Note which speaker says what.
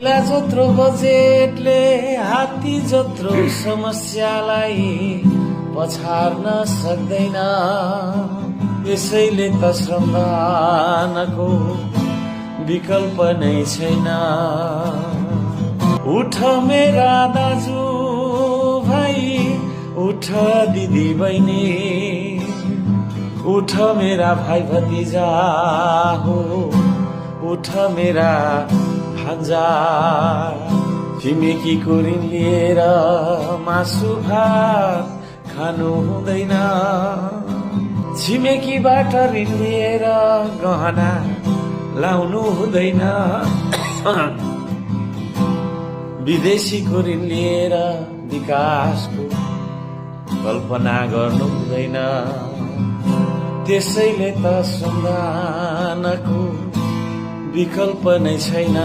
Speaker 1: जत्रो बजेटले हात्ती जत्रो समस्यालाई पछार्न सक्दैन। त्यसैले त श्रमदानको विकल्प नै छैन। उठ मेरा दाजु भाइ, उठ दिदी बहिनी, उठ मेरा भाइ भतिजा हो, उठ मेरा भान्जा। छिमेकीको ऋण लिएर मासु भात खानु हुँदैन। छिमेकीबाट ऋण लिएर गहना लाउनु हुँदैन। विदेशीको ऋण लिएर विकासको कल्पना गर्नु हुँदैन। त्यसैले त श्रमदानको विकल्प नै छैन।